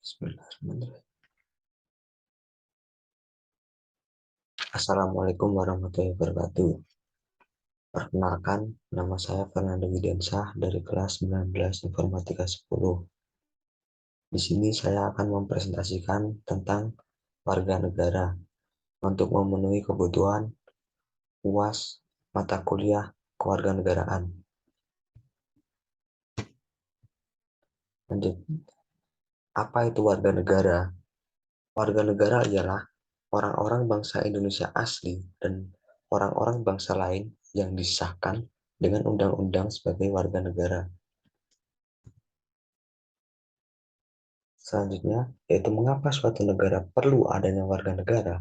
Bismillahirrahmanirrahim. Assalamualaikum warahmatullahi wabarakatuh. Perkenalkan, nama saya Fernando Widiansyah dari kelas 19 Informatika 10. Di sini saya akan mempresentasikan tentang warga negara untuk memenuhi kebutuhan UAS mata kuliah kewarganegaraan. Lanjut, apa itu warga negara? Warga negara ialah orang-orang bangsa Indonesia asli dan orang-orang bangsa lain yang disahkan dengan undang-undang sebagai warga negara. Selanjutnya, yaitu mengapa suatu negara perlu adanya warga negara.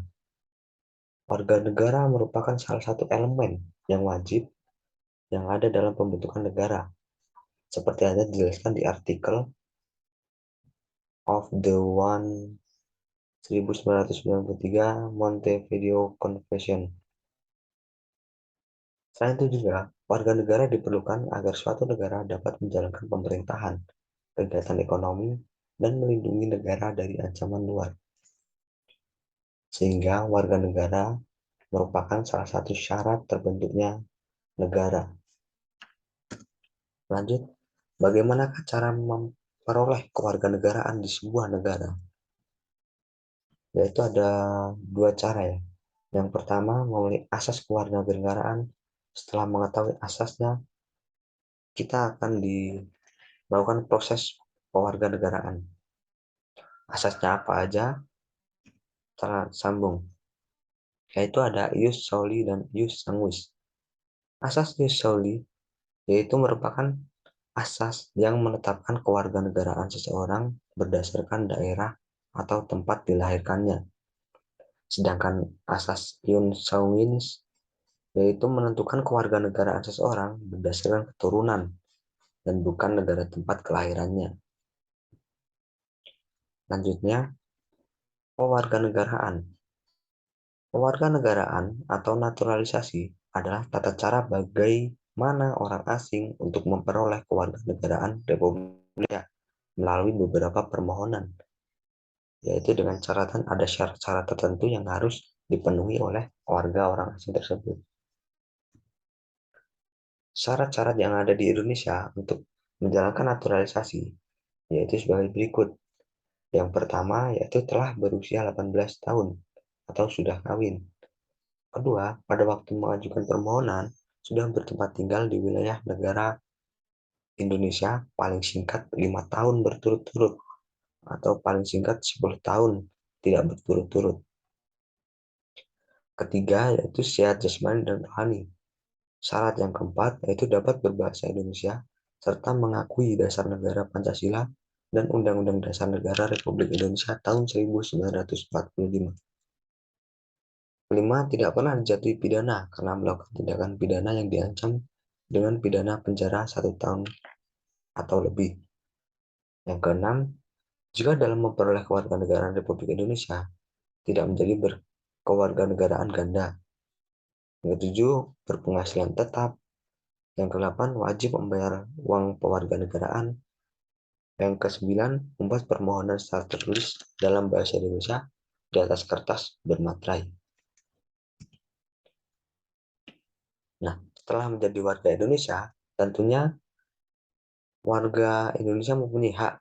Warga negara merupakan salah satu elemen yang wajib yang ada dalam pembentukan negara, seperti ada dijelaskan di artikel of the 1993 Montevideo Convention. Selain itu juga, warga negara diperlukan agar suatu negara dapat menjalankan pemerintahan, kegiatan ekonomi, dan melindungi negara dari ancaman luar. Sehingga warga negara merupakan salah satu syarat terbentuknya negara. Lanjut, bagaimanakah cara memperoleh kewarganegaraan di sebuah negara? Yaitu ada dua cara ya. Yang pertama, memenuhi asas kewarganegaraan. Setelah mengetahui asasnya, kita akan melakukan proses kewarganegaraan. Asasnya apa aja? Sambung. Yaitu ada ius soli dan ius sanguis. Asas ius soli yaitu merupakan asas yang menetapkan kewarganegaraan seseorang berdasarkan daerah atau tempat dilahirkannya. Sedangkan asas ius sanguinis yaitu menentukan kewarganegaraan seseorang berdasarkan keturunan dan bukan negara tempat kelahirannya. Lanjutnya, pewarganegaraan. Pewarganegaraan atau naturalisasi adalah tata cara bagaimana orang asing untuk memperoleh kewarganegaraan Republik melalui beberapa permohonan, yaitu dengan catatan ada syarat-syarat tertentu yang harus dipenuhi oleh warga orang asing tersebut. Syarat-syarat yang ada di Indonesia untuk menjalankan naturalisasi yaitu sebagai berikut. Yang pertama yaitu telah berusia 18 tahun atau sudah kawin. Kedua, pada waktu mengajukan permohonan sudah bertempat tinggal di wilayah negara Indonesia paling singkat 5 tahun berturut-turut atau paling singkat 10 tahun tidak berturut-turut. Ketiga yaitu sehat jasmani dan rohani. Syarat yang keempat yaitu dapat berbahasa Indonesia serta mengakui dasar negara Pancasila dan Undang-Undang Dasar Negara Republik Indonesia tahun 1945. Kelima, tidak pernah dijatuhi pidana karena melakukan tindakan pidana yang diancam dengan pidana penjara 1 tahun atau lebih. Yang keenam, jika dalam memperoleh kewarganegaraan Republik Indonesia tidak menjadi berkewarganegaraan ganda. Yang ketujuh, berpenghasilan tetap. Yang kedelapan, wajib membayar uang pewarganegaraan. Yang kesembilan, membuat permohonan secara tertulis dalam bahasa Indonesia di atas kertas bermaterai. Nah, setelah menjadi warga Indonesia, tentunya warga Indonesia mempunyai hak.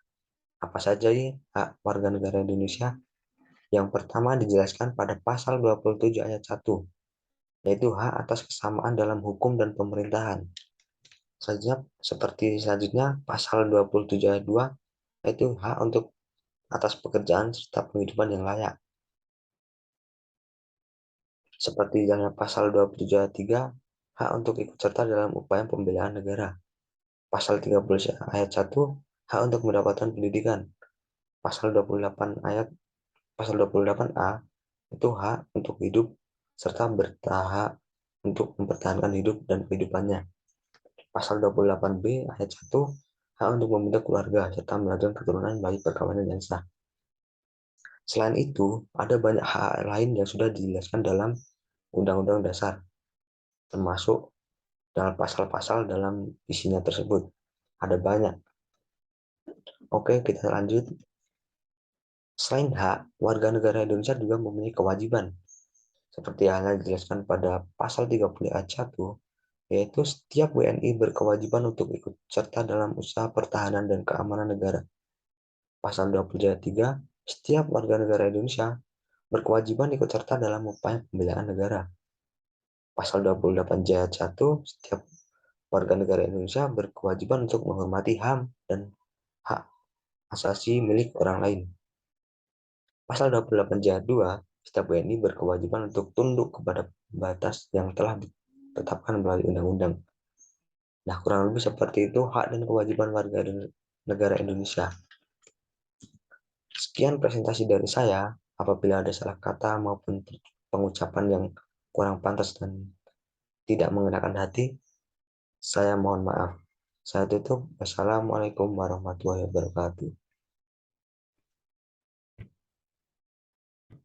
Apa saja hak warga negara Indonesia? Yang pertama dijelaskan pada pasal 27 ayat 1, yaitu hak atas kesamaan dalam hukum dan pemerintahan. Selanjutnya pasal 27 ayat 2, yaitu hak untuk atas pekerjaan serta penghidupan yang layak. Seperti halnya pasal 27 ayat 3, hak untuk ikut serta dalam upaya pembelaan negara. Pasal 30 ayat 1, hak untuk mendapatkan pendidikan. Pasal 28A itu hak untuk hidup serta berhak untuk mempertahankan hidup dan kehidupannya. Pasal 28B ayat 1, hak untuk membentuk keluarga serta melanjutkan keturunan bagi perkawinan yang sah. Selain itu, ada banyak hak lain yang sudah dijelaskan dalam Undang-Undang Dasar, termasuk dalam pasal-pasal dalam isinya tersebut. Ada banyak. Oke, kita lanjut. Selain hak, warga negara Indonesia juga mempunyai kewajiban, seperti halnya dijelaskan pada pasal 30 ayat 1, yaitu setiap WNI berkewajiban untuk ikut serta dalam usaha pertahanan dan keamanan negara. Pasal 20 ayat 3, setiap warga negara Indonesia berkewajiban ikut serta dalam upaya pembelaan negara. Pasal 28 ayat 1, setiap warga negara Indonesia berkewajiban untuk menghormati HAM dan hak asasi milik orang lain. Pasal 28 ayat 2, setiap WNI berkewajiban untuk tunduk kepada batas yang telah ditetapkan melalui undang-undang. Nah, kurang lebih seperti itu hak dan kewajiban warga negara Indonesia. Sekian presentasi dari saya. Apabila ada salah kata maupun pengucapan yang kurang pantas dan tidak mengenakan hati, saya mohon maaf. Saya tutup. Wassalamualaikum warahmatullahi wabarakatuh.